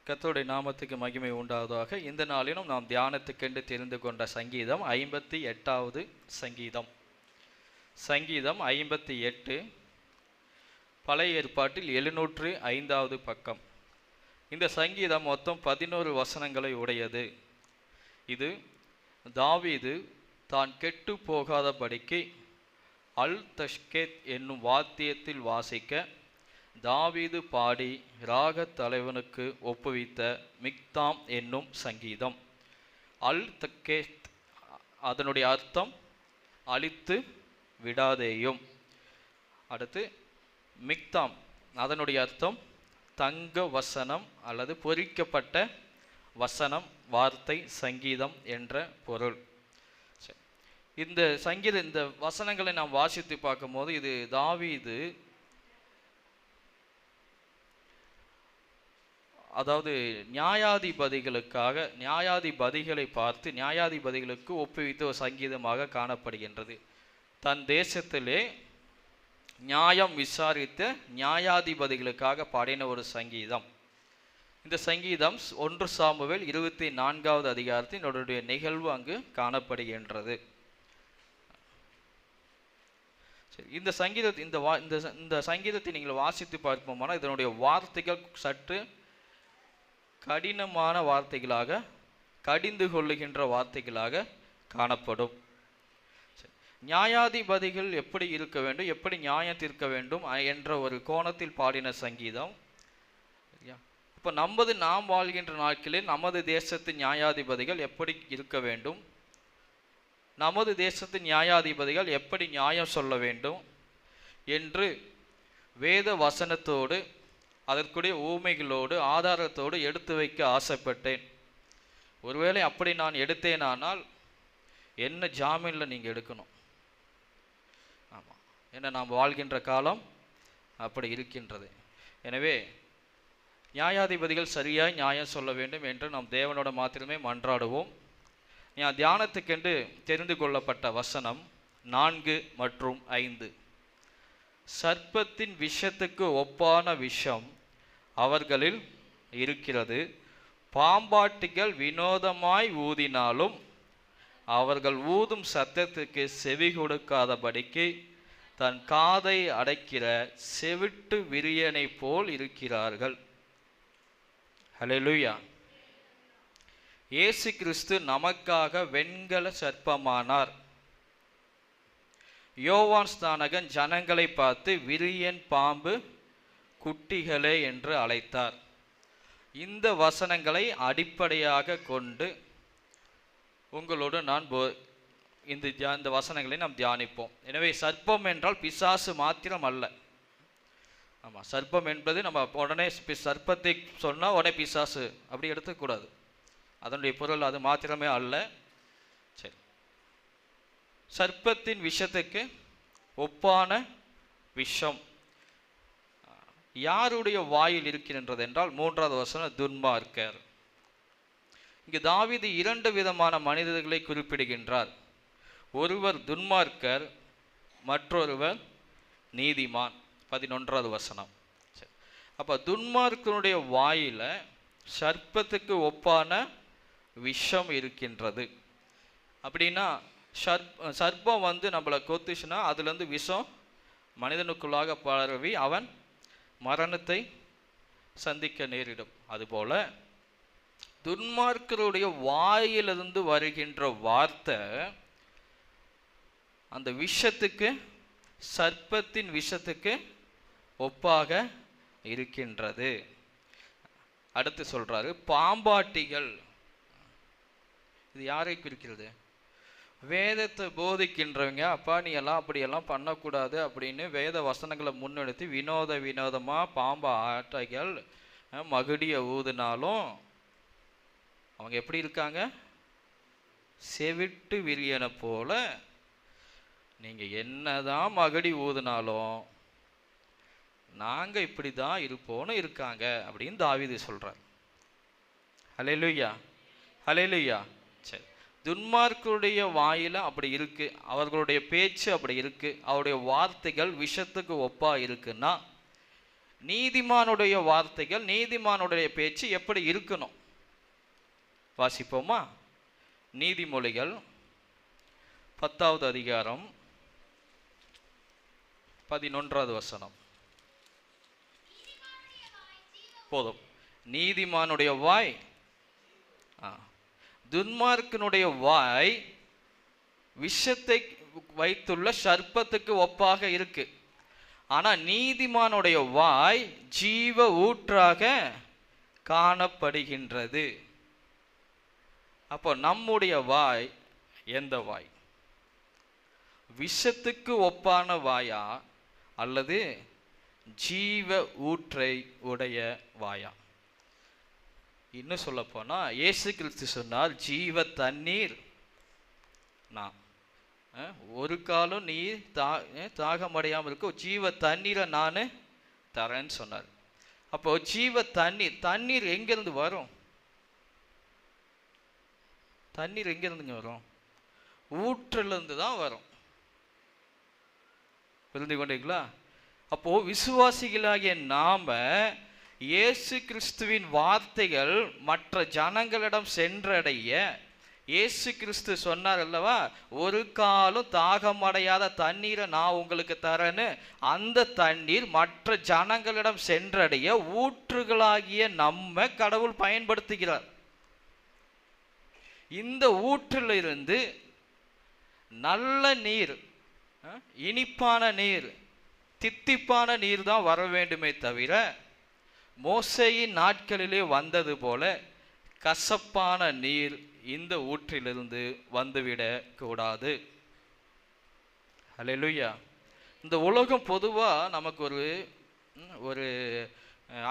கர்த்தருடைய நாமத்துக்கு மகிமை உண்டாவதாக. இந்த நாளிலும் நாம் தியானத்துக்கென்று தெரிந்து கொண்ட சங்கீதம் 58வது சங்கீதம். சங்கீதம் 58 பழைய ஏற்பாட்டில் 705வது பக்கம். இந்த சங்கீதம் மொத்தம் 11 வசனங்களை உடையது. இது தாவீது தான் கெட்டு போகாதபடிக்கு அல் தஷ்கேத் என்னும் வாத்தியத்தில் வாசிக்க தாவீது பாடி ராக தலைவனுக்கு ஒப்புவித்த மிக்தாம் என்னும் சங்கீதம். அல் தக்கேத் அதனுடைய அர்த்தம் அழித்து விடாதேயும். அடுத்து மிக்தாம் அதனுடைய அர்த்தம் தங்க வசனம் அல்லது பொறிக்கப்பட்ட வசனம், வார்த்தை, சங்கீதம் என்ற பொருள். இந்த வசனங்களை நாம் வாசித்து பார்க்கும்போது இது தாவீது அதாவது நியாயாதிபதிகளை பார்த்து நியாயாதிபதிகளுக்கு ஒப்புவித்த ஒரு சங்கீதமாக காணப்படுகின்றது. தன் தேசத்திலே நியாயம் விசாரித்த நியாயாதிபதிகளுக்காக பாடின ஒரு சங்கீதம். இந்த சங்கீதம் 1 சாமுவேல் 24வது அதிகாரத்தின் என்னுடைய நிகழ்வு அங்கு காணப்படுகின்றது. இந்த சங்கீதத்தை நீங்கள் வாசித்து பார்ப்போமானால் இதனுடைய வார்த்தைகள் சற்று கடினமான வார்த்தைகளாக, கடிந்து கொள்ளுகின்ற வார்த்தைகளாக காணப்படும். நியாயாதிபதிகள் எப்படி இருக்க வேண்டும், எப்படி நியாயம் தீர்க்க வேண்டும் என்ற ஒரு கோணத்தில் பாடின சங்கீதம். இப்போ நாம் வாழ்கின்ற நாட்களில் நமது தேசத்து நியாயாதிபதிகள் எப்படி இருக்க வேண்டும், நமது தேசத்து நியாயாதிபதிகள் எப்படி நியாயம் சொல்ல வேண்டும் என்று வேத வசனத்தோடு அதற்குரிய ஊமைகளோடு ஆதாரத்தோடு எடுத்து வைக்க ஆசைப்பட்டேன். ஒருவேளை அப்படி நான் எடுத்தேனானால் என்ன ஜாமீனில் நீங்கள் எடுக்கணும். ஆமாம், ஏன்னா நாம் வாழ்கின்ற காலம் அப்படி இருக்கின்றது. எனவே நியாயாதிபதிகள் சரியாய் நியாயம் சொல்ல வேண்டும் என்று நாம் தேவனோட மாத்திரமே மன்றாடுவோம். தியானத்துக்கென்று தெரிந்து கொள்ளப்பட்ட வசனம் 4 மற்றும் 5. சர்ப்பத்தின் விஷத்துக்கு ஒப்பான விஷம் அவர்களில் இருக்கிறது. பாம்பாட்டிகள் வினோதமாய் ஊதினாலும் அவர்கள் ஊதும் சத்தத்துக்கு செவி கொடுக்காதபடிக்கு தன் காதை அடைக்கிற செவிட்டு விரியனை போல் இருக்கிறார்கள். ஹல்லேலூயா. இயேசு கிறிஸ்து நமக்காக வெண்கல சர்ப்பமானார். யோவான் ஸ்நானகன் ஜனங்களை பார்த்து விரியன், பாம்பு குட்டிகளே என்று அழைத்தார். இந்த வசனங்களை அடிப்படையாக கொண்டு உங்களோடு நான் இந்த வசனங்களை நாம் தியானிப்போம். எனவே சர்ப்பம் என்றால் பிசாசு மாத்திரம் அல்ல. ஆமாம், சர்ப்பம் என்பது நம்ம உடனே சர்ப்பத்தை சொன்னால் உடனே பிசாசு அப்படி எடுத்துக்கூடாது. அதனுடைய பொருள் அது மாத்திரமே அல்ல. சரி, சர்ப்பத்தின் விஷத்துக்கு ஒப்பான விஷம் யாருடைய வாயில் இருக்கின்றது என்றால் 3வது வசனம் துன்மார்க்கர். இங்கு தாவீது 2 விதமான மனிதர்களை குறிப்பிடுகின்றார். ஒருவர் துன்மார்க்கர், மற்றொருவர் நீதிமான். 11வது வசனம். அப்போ துன்மார்க்கனுடைய வாயில சர்ப்பத்துக்கு ஒப்பான விஷம் இருக்கின்றது. அப்படின்னா சர்ப்பம் நம்மளை கொத்துச்சுன்னா அதுலேருந்து விஷம் மனிதனுக்குள்ளாக பரவி அவன் மரணத்தை சந்திக்க நேரிடும். அதுபோல துன்மார்க்கருடைய வாயிலிருந்து வருகின்ற வார்த்தை அந்த விஷத்துக்கு, சர்ப்பத்தின் விஷத்துக்கு ஒப்பாக இருக்கின்றது. அடுத்து சொல்றாரு பாம்பாட்டிகள். இது யாரை குறிக்கிறது? வேதத்தை போதிக்கின்றவங்க. அப்பா நீ எல்லாம் அப்படியெல்லாம் பண்ணக்கூடாது அப்படின்னு வேத வசனங்களை முன்னெடுத்து வினோதமாக பாம்பா ஆட்டைகள் மகுடியை ஊதினாலும் அவங்க எப்படி இருக்காங்க? செவிட்டு விரியனை போல. நீங்கள் என்னதான் மகுடி ஊதினாலும் நாங்கள் இப்படி தான் இருப்போன்னு இருக்காங்க அப்படின்னு தாவீது சொல்கிறார். ஹல்லேலூயா, ஹல்லேலூயா. சரி, துன்மார்க்கருடைய வாயில அப்படி இருக்கு, அவர்களுடைய பேச்சு அப்படி இருக்கு, அவருடைய வார்த்தைகள் விஷத்துக்கு ஒப்பா இருக்குன்னா நீதிமானுடைய வார்த்தைகள், நீதிமானுடைய பேச்சு எப்படி இருக்கணும்? வாசிப்போமா? நீதிமொழிகள் 10வது அதிகாரம் 11வது வசனம். போதும். நீதிமானுடைய வாய், துன்மார்க்கனுடைய வாய் விஷத்தை வைத்துள்ள சர்ப்பத்துக்கு ஒப்பாக இருக்கு. ஆனா நீதிமானுடைய வாய் ஜீவ ஊற்றாக காணப்படுகின்றது. அப்போ நம்முடைய வாய் எந்த வாய்? விஷத்துக்கு ஒப்பான வாயா அல்லது ஜீவ ஊற்றை உடைய வாயா? இன்னும் சொல்ல போனா இயேசு கிறிஸ்து சொன்னார், ஜீவ தண்ணீர் நான், ஒரு காலம் நீ தாகமடையாமல் இருக்க ஜீவ தண்ணீரை நான் தரேன்னு சொன்னார். அப்போ ஜீவ தண்ணீர் எங்கிருந்து வரும்? தண்ணீர் எங்கிருந்துங்க வரும்? ஊற்றிலிருந்து தான் வரும். புரிந்து கொண்டீங்களா? அப்போ விசுவாசிகளாகிய நாம இயேசு கிறிஸ்துவின் வார்த்தைகள் மற்ற ஜனங்களிடம் சென்றடைய, இயேசு கிறிஸ்து சொன்னார் அல்லவா, ஒரு காலம் தாகம் அடையாத தண்ணீரை நான் உங்களுக்கு தரேன்னு. அந்த தண்ணீர் மற்ற ஜனங்களிடம் சென்றடைய ஊற்றுகளாகிய நம்ம கடவுள் பயன்படுத்துகிறார். இந்த ஊற்றிலிருந்து நல்ல நீர், இனிப்பான நீர், தித்திப்பான நீர் தான் வர வேண்டுமே தவிர, மோசேயின் நாட்களிலே வந்தது போல கசப்பான நீர் இந்த ஊற்றிலிருந்து வந்துவிடக் கூடாது. அல்லேலூயா. இந்த உலகம் பொதுவா நமக்கு ஒரு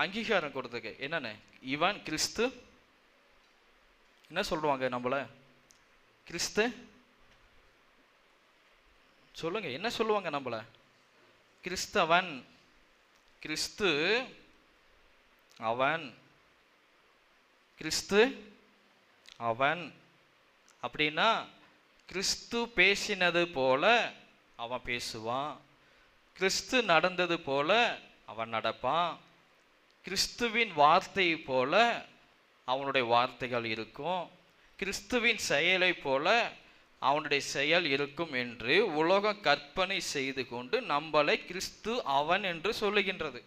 அங்கீகாரம் கொடுத்துருக்கு. என்னன்னு? இவன் கிறிஸ்து, என்ன சொல்லுவாங்க நம்மள? கிறிஸ்து சொல்லுங்க, என்ன சொல்லுவாங்க நம்மள? கிறிஸ்தவன், கிறிஸ்து அவன், கிறிஸ்து அவன். அப்படின்னா கிறிஸ்து பேசினது போல அவன் பேசுவான், கிறிஸ்து நடந்தது போல அவன் நடப்பான், கிறிஸ்துவின் வார்த்தை போல அவனுடைய வார்த்தைகள் இருக்கும், கிறிஸ்துவின் செயலை போல அவனுடைய செயல் இருக்கும் என்று உலகம் கற்பனை செய்து கொண்டு நம்மளை கிறிஸ்து அவன் என்று சொல்லுகின்றது.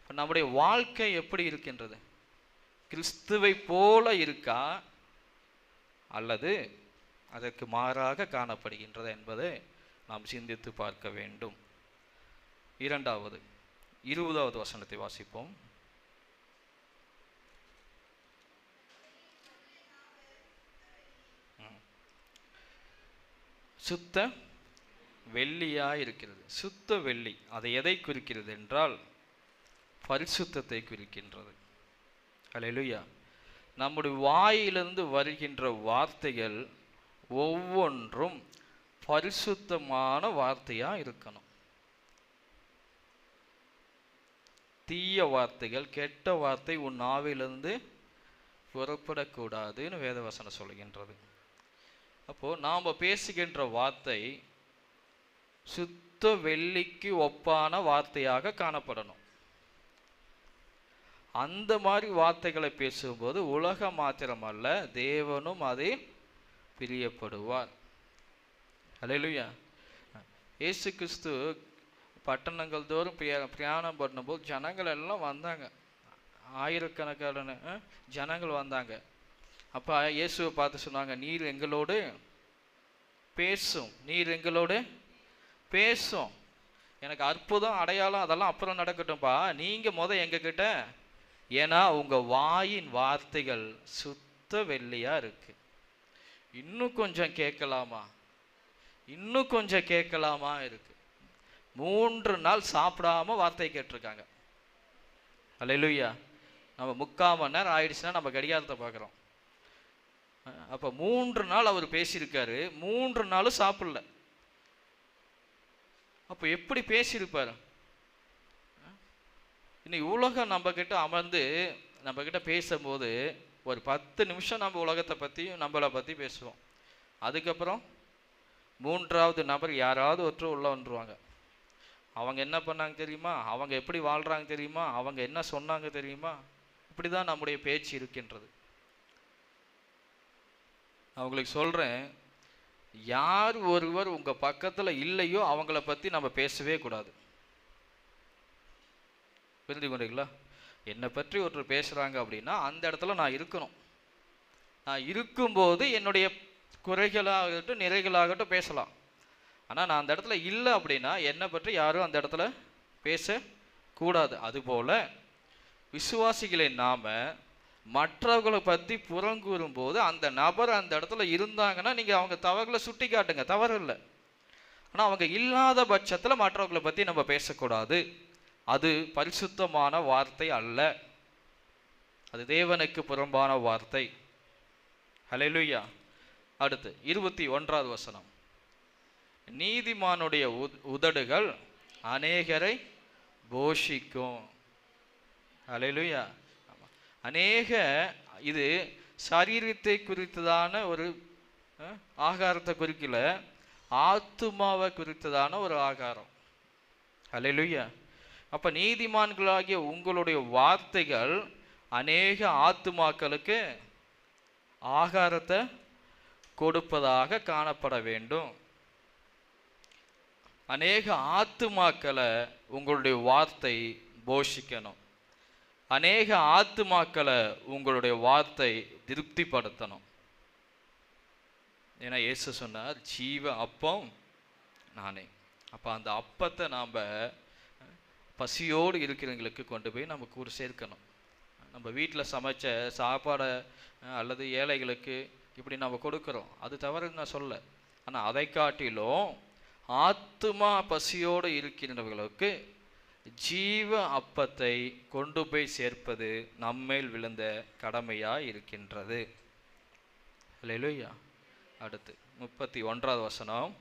நம்முடைய வாழ்க்கை எப்படி இருக்கின்றது? கிறிஸ்துவை போல இருக்கா அல்லது அதற்கு மாறாக காணப்படுகின்றது என்பதை நாம் சிந்தித்து பார்க்க வேண்டும். 2வது 20வது வசனத்தை வாசிப்போம். சுத்த வெள்ளியா இருக்கிறது. சுத்த வெள்ளி அதை எதை குறிக்கிறது என்றால் பரிசுத்தத்தை குறிக்கின்றது. அல்லேலூயா. நம்முடைய வாயிலிருந்து வருகின்ற வார்த்தைகள் ஒவ்வொன்றும் பரிசுத்தமான வார்த்தையா இருக்கணும். தீய வார்த்தைகள், கெட்ட வார்த்தை உன் நாவிலிருந்து புறப்படக்கூடாதுன்னு வேதவசனம் சொல்கின்றது. அப்போ நாம் பேசுகின்ற வார்த்தை சுத்த வெள்ளிக்கு ஒப்பான வார்த்தையாக காணப்படணும். அந்த மாதிரி வார்த்தைகளை பேசும்போது உலகம் மாத்திரமல்ல, தேவனும் அதை பிரியப்படுவார். அல்லேலூயா. இயேசு கிறிஸ்து பட்டணங்கள் தோறும் பிரயாணம் பண்ணும்போது ஜனங்கள் எல்லாம் வந்தாங்க, ஆயிரக்கணக்கான ஜனங்கள் வந்தாங்க. அப்போ இயேசுவை பார்த்து சொன்னாங்க, நீர் எங்களோடு பேசும், நீர் எங்களோடு பேசும். எனக்கு அற்புதம் அடையாளம் அதெல்லாம் அப்புறம் நடக்கட்டும்பா, நீங்கள் எங்ககிட்ட, ஏன்னா உங்கள் வாயின் வார்த்தைகள் சுத்த வெள்ளியா இருக்கு. இன்னும் கொஞ்சம் கேட்கலாமா, இன்னும் கொஞ்சம் கேட்கலாமா இருக்கு. 3 நாள் சாப்பிடாம வார்த்தை கேட்டிருக்காங்க. அல்லேலூயா. நம்ம 3/4 மணி நேரம் ஆயிடுச்சுன்னா நம்ம கடிகாரத்தை பார்க்குறோம். அப்போ 3 நாள் அவர் பேசியிருக்காரு, 3 நாளும் சாப்பிடல. அப்போ எப்படி பேசியிருப்பார்? இன்னைக்கு உலகம் நம்ம கிட்ட அமர்ந்து நம்ம கிட்ட பேசும்போது ஒரு 10 நிமிஷம் நம்ம உலகத்தை பற்றியும் நம்மளை பற்றி பேசுவோம். அதுக்கப்புறம் 3வது நபர் யாராவது ஒருத்தர் உள்ள வந்துருவாங்க. அவங்க என்ன பண்ணாங்க தெரியுமா, அவங்க எப்படி வாழ்கிறாங்க தெரியுமா, அவங்க என்ன சொன்னாங்க தெரியுமா, இப்படி தான் நம்முடைய பேச்சு இருக்கின்றது. நான் உங்களுக்கு சொல்கிறேன், யார் ஒருவர் உங்கள் பக்கத்தில் இல்லையோ அவங்கள பற்றி நம்ம பேசவே கூடாது. புரிந்து கொண்டீங்களா? என்னை பற்றி ஒருத்தர் பேசுகிறாங்க அப்படின்னா அந்த இடத்துல நான் இருக்கணும். நான் இருக்கும்போது என்னுடைய குறைகளாகட்டும் நிறைகளாகட்டும் பேசலாம். ஆனால் நான் அந்த இடத்துல இல்லை அப்படின்னா என்னை பற்றி யாரும் அந்த இடத்துல பேசக்கூடாது. அதுபோல் விசுவாசிகளை நாம் மற்றவர்களை பற்றி புறங்கூறும்போது அந்த நபர் அந்த இடத்துல இருந்தாங்கன்னா நீங்கள் அவங்க தவறுகளை சுட்டி காட்டுங்க, தவறு இல்லை. ஆனால் அவங்க இல்லாத பட்சத்தில் மற்றவர்களை பற்றி நம்ம பேசக்கூடாது. அது பரிசுத்தமான வார்த்தை அல்ல, அது தேவனுக்கு புறம்பான வார்த்தை. ஹல்லேலூயா. அடுத்து 21வது வசனம். நீதிமானுடைய உதடுகள் அநேகரை போஷிக்கும். ஹல்லேலூயா. அநேக, இது சரீரத்தை குறித்ததான ஒரு ஆகாரத்தை குறிக்கல, ஆத்துமாவை குறித்ததான ஒரு ஆகாரம். ஹல்லேலூயா. அப்போ நீதிமான்களாகிய உங்களுடைய வார்த்தைகள் அநேக ஆத்துமாக்களுக்கு ஆகாரத்தை கொடுப்பதாக காணப்பட வேண்டும். அநேக ஆத்துமாக்களை உங்களுடைய வார்த்தை போஷிக்கணும். அநேக ஆத்துமாக்களை உங்களுடைய வார்த்தை திருப்திப்படுத்தணும். ஏன்னா இயேசு சொன்னார், ஜீவ அப்பம் நானே. அப்போ அந்த அப்பத்தை நாம் பசியோடு இருக்கிறவங்களுக்கு கொண்டு போய் நம்ம கூட சேர்க்கணும். நம்ம வீட்டில் சமைச்ச சாப்பாடை அல்லது ஏழைகளுக்கு இப்படி நம்ம கொடுக்குறோம், அது தவறுன்னு நான் சொல்ல. ஆனால் அதை காட்டிலும் ஆத்துமா பசியோடு இருக்கின்றவர்களுக்கு ஜீவ அப்பத்தை கொண்டு போய் சேர்ப்பது நம்மேல் விழுந்த கடமையாக இருக்கின்றது. ஹல்லேலூயா. அடுத்து 31வது வசனம்.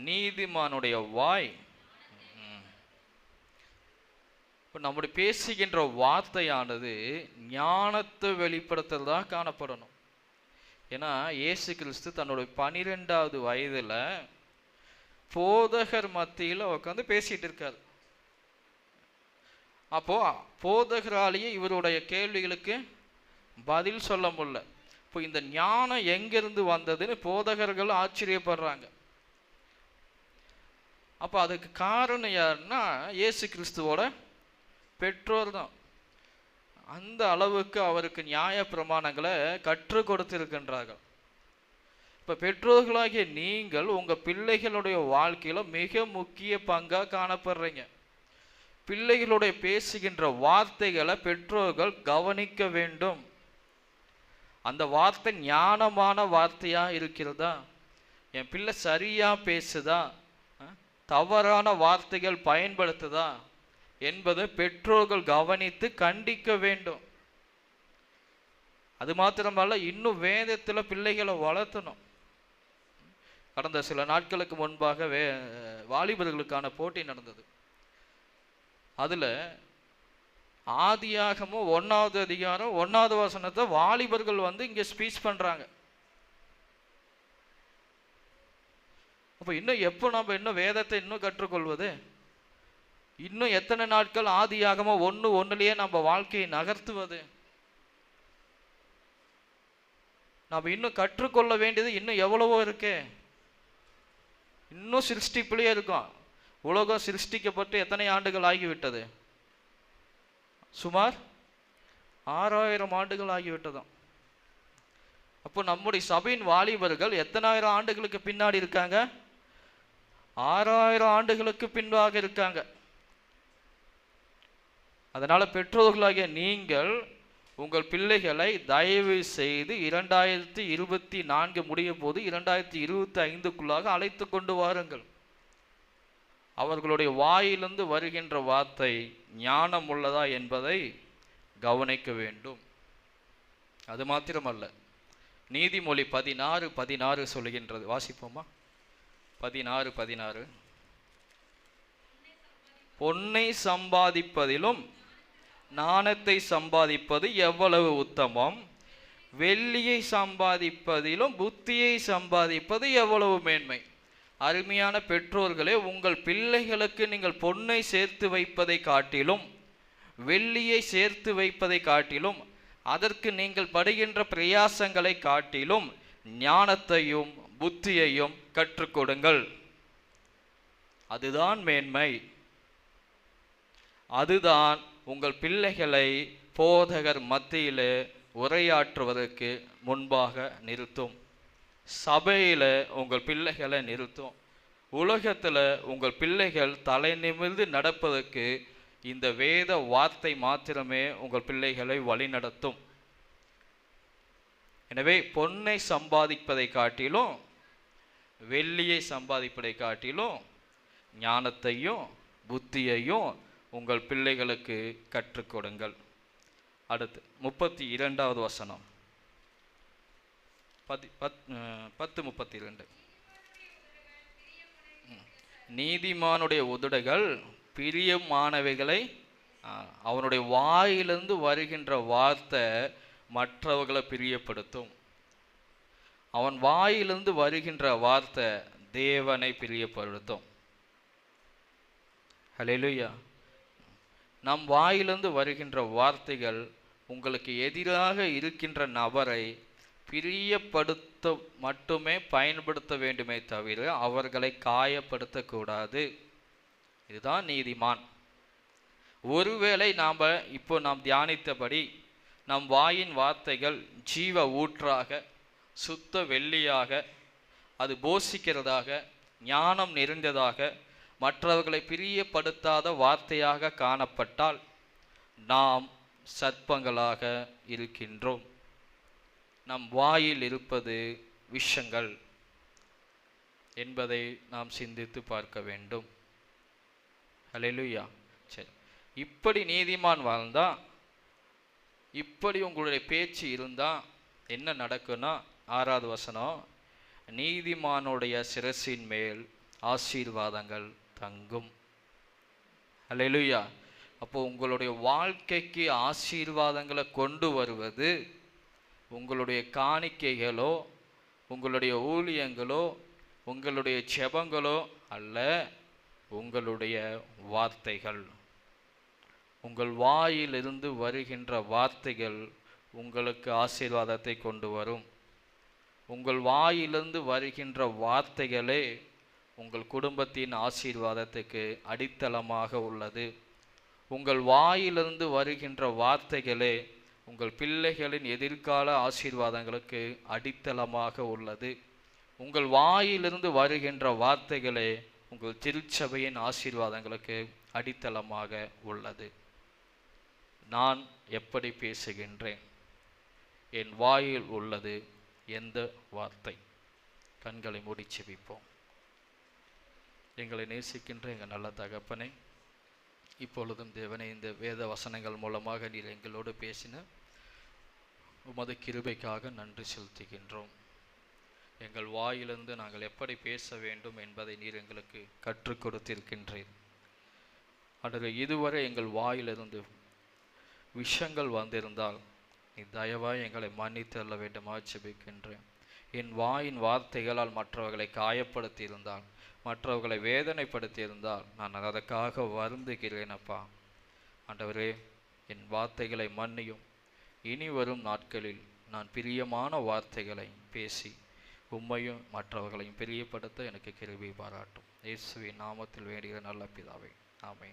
நீதிமானுடைய வாய், இப்போ நம்முடைய பேசுகின்ற வார்த்தையானது ஞானத்தை வெளிப்படுத்துறதாக காணப்படணும். ஏன்னா இயேசு கிறிஸ்து தன்னுடைய 12வது வயதில் போதகர் மத்தியில் உட்காந்து பேசிகிட்டு இருக்கார். அப்போது போதகராலேயே இவருடைய கேள்விகளுக்கு பதில் சொல்ல முடியல. இப்போ இந்த ஞானம் எங்கேருந்து வந்ததுன்னு போதகர்கள் ஆச்சரியப்படுறாங்க. அப்போ அதுக்கு காரணம் யாருன்னா இயேசு கிறிஸ்துவோட பெற்றோர் தான். அந்த அளவுக்கு அவருக்கு நியாய பிரமாணங்களை கற்றுக் கொடுத்திருக்கின்றார்கள். இப்போ பெற்றோர்களாகிய நீங்கள் உங்கள் பிள்ளைகளுடைய வாழ்க்கையில் மிக முக்கிய பங்காக காணப்படுறீங்க. பிள்ளைகளுடைய பேசுகின்ற வார்த்தைகளை பெற்றோர்கள் கவனிக்க வேண்டும். அந்த வார்த்தை ஞானமான வார்த்தையாக இருக்கிறதா, என் பிள்ளை சரியாக பேசுதா, தவறான வார்த்தைகள் பயன்படுத்துதா என்பதை பெற்றோர்கள் கவனித்து கண்டிக்க வேண்டும். அது மாத்திரமல்ல, இன்னும் வேதத்தில் பிள்ளைகளை வளர்த்தணும். கடந்த சில நாட்களுக்கு முன்பாக வாலிபர்களுக்கான போட்டி நடந்தது. அதில் ஆதியாகமம் 1வது அதிகாரம் 1வது வசனத்தை வாலிபர்கள் இங்கே ஸ்பீச் பண்ணுறாங்க. அப்போ இன்னும் எப்போ நம்ம இன்னும் வேதத்தை இன்னும் கற்றுக்கொள்வது? இன்னும் எத்தனை நாட்கள் ஆதியாகமம் 1:1 நம்ம வாழ்க்கையை நகர்த்துவது? நம்ம இன்னும் கற்றுக்கொள்ள வேண்டியது இன்னும் எவ்வளவோ இருக்கே. இன்னும் சிருஷ்டிப்புலேயே இருக்கும். உலகம் சிருஷ்டிக்கப்பட்டு எத்தனை ஆண்டுகள் ஆகிவிட்டது? சுமார் 6000 ஆண்டுகள் ஆகிவிட்டதும். அப்போ நம்முடைய சபையின் வாலிபர்கள் எத்தனாயிரம் ஆண்டுகளுக்கு பின்னாடி இருக்காங்க? 6000 ஆண்டுகளுக்கு பின்பாக இருக்காங்க. அதனால் பெற்றோர்களாகிய நீங்கள் உங்கள் பிள்ளைகளை தயவு செய்து 2024 முடிய போது 2025க்குள்ளாக அழைத்து கொண்டு வாருங்கள். அவர்களுடைய வாயிலிருந்து வருகின்ற வார்த்தை ஞானம் உள்ளதா என்பதை கவனிக்க வேண்டும். அது மாத்திரமல்ல, நீதிமொழி 16:16 சொல்லுகின்றது. வாசிப்போமா? 16:16. பொன்னை சம்பாதிப்பதிலும் நாணத்தை சம்பாதிப்பது எவ்வளவு உத்தமம், வெள்ளியை சம்பாதிப்பதிலும் புத்தியை சம்பாதிப்பது எவ்வளவு மேன்மை. அருமையான பெற்றோர்களே, உங்கள் பிள்ளைகளுக்கு நீங்கள் பொன்னை சேர்த்து வைப்பதை காட்டிலும், வெள்ளியை சேர்த்து வைப்பதை காட்டிலும், அதற்கு நீங்கள் படுகின்ற பிரயாசங்களை காட்டிலும் ஞானத்தையும் புத்தியையும் கற்றுக் கொடுங்கள். அதுதான் மேன்மை. அதுதான் உங்கள் பிள்ளைகளை போதகர் மத்தியிலே உரையாற்றுவதற்கு முன்பாக நிறுத்தும். சபையில் உங்கள் பிள்ளைகளை நிறுத்தும். உலகத்தில் உங்கள் பிள்ளைகள் தலை நிமிர்ந்து நடப்பதற்கு இந்த வேத வார்த்தை மாத்திரமே உங்கள் பிள்ளைகளை வழிநடத்தும். எனவே பொன்னை சம்பாதிப்பதை காட்டிலும், வெள்ளியை சம்பாதிப்பதை காட்டிலும் ஞானத்தையும் புத்தியையும் உங்கள் பிள்ளைகளுக்கு கற்றுக் கொடுங்கள். அடுத்து 32வது வசனம், 10:32. நீதிமானுடைய உதடுகள் பிரியமானவைகளை, அவனுடைய வாயிலிருந்து வருகின்ற வார்த்தை மற்றவர்களை பிரியப்படுத்தும். அவன் வாயிலிருந்து வருகின்ற வார்த்தை தேவனை பிரியப்படுத்தும். ஹல்லேலூயா. நம் வாயிலிருந்து வருகின்ற வார்த்தைகள் உங்களுக்கு எதிராக இருக்கின்ற நபரை பிரியப்படுத்த மட்டுமே பயன்படுத்த வேண்டுமே தவிர அவர்களை காயப்படுத்தக்கூடாது. இதுதான் நீதிமான். ஒருவேளை நாம் தியானித்தபடி நம் வாயின் வார்த்தைகள் ஜீவ ஊற்றாக, சுத்த வெள்ளியாக, அது போஷிக்கிறதாக, ஞானம் நிறைந்ததாக, மற்றவர்களை பிரியப்படுத்தாத வார்த்தையாக காணப்பட்டால் நாம் சர்ப்பங்களாக இருக்கின்றோம். நம் வாயில் இருப்பது விஷங்கள் என்பதை நாம் சிந்தித்து பார்க்க வேண்டும். ஹல்லேலூயா. சரி, இப்படி நீதிமான் வாழ்ந்தா, இப்படி உங்களுடைய பேச்சு இருந்தா என்ன நடக்குன்னா, 6வது வசனம், நீதிமானுடைய சிரசின் மேல் ஆசீர்வாதங்கள் தங்கும். ஹல்லேலூயா. அப்போ உங்களுடைய வாழ்க்கைக்கு ஆசீர்வாதங்களை கொண்டு வருவது உங்களுடைய காணிக்கைகளோ, உங்களுடைய ஊழியங்களோ, உங்களுடைய ஜெபங்களோ அல்ல, உங்களுடைய வார்த்தைகள். உங்கள் வாயிலிருந்து வருகின்ற வார்த்தைகள் உங்களுக்கு ஆசீர்வாதத்தை கொண்டு வரும். உங்கள் வாயிலிருந்து வருகின்ற வார்த்தைகளே உங்கள் குடும்பத்தின் ஆசீர்வாதத்துக்கு அடித்தளமாக உள்ளது. உங்கள் வாயிலிருந்து வருகின்ற வார்த்தைகளே உங்கள் பிள்ளைகளின் எதிர்கால ஆசீர்வாதங்களுக்கு அடித்தளமாக உள்ளது. உங்கள் வாயிலிருந்து வருகின்ற வார்த்தைகளே உங்கள் திருச்சபையின் ஆசீர்வாதங்களுக்கு அடித்தளமாக உள்ளது. நான் எப்படி பேசுகின்றேன்? என் வாயில் உள்ளது எந்த வார்த்தை? கண்களை மூடி செபிப்போம். எங்களை நேசிக்கின்ற எங்கள் நல்ல தகப்பனே, இப்பொழுதும் தேவனே, இந்த வேத வசனங்கள் மூலமாக நீர் எங்களோடு பேசின உமது கிருபைக்காக நன்றி செலுத்துகின்றோம். எங்கள் வாயிலிருந்து நாங்கள் எப்படி பேச வேண்டும் என்பதை நீர் எங்களுக்கு கற்றுக் கொடுத்திருக்கின்றீர். அடுத்து இதுவரை எங்கள் வாயிலிருந்து விஷங்கள் வந்திருந்தால் நீ தயவாய் எங்களை மன்னித்தள்ள வேண்டுமாக ஜெபிக்கின்றேன். என் வாயின் வார்த்தைகளால் மற்றவர்களை காயப்படுத்தி இருந்தால், மற்றவர்களை வேதனைப்படுத்தி இருந்தால் நான் அதற்காக வருந்துகிறேன் அப்பா. ஆண்டவரே, என் வார்த்தைகளை மன்னியும். இனி வரும் நாட்களில் நான் பிரியமான வார்த்தைகளை பேசி உம்மையும் மற்றவர்களையும் பிரியப்படுத்த எனக்கு கிருபை பாராட்டும். இயேசுவின் நாமத்தில் வேண்டுகிற நல்ல பிதாவே, ஆமென்.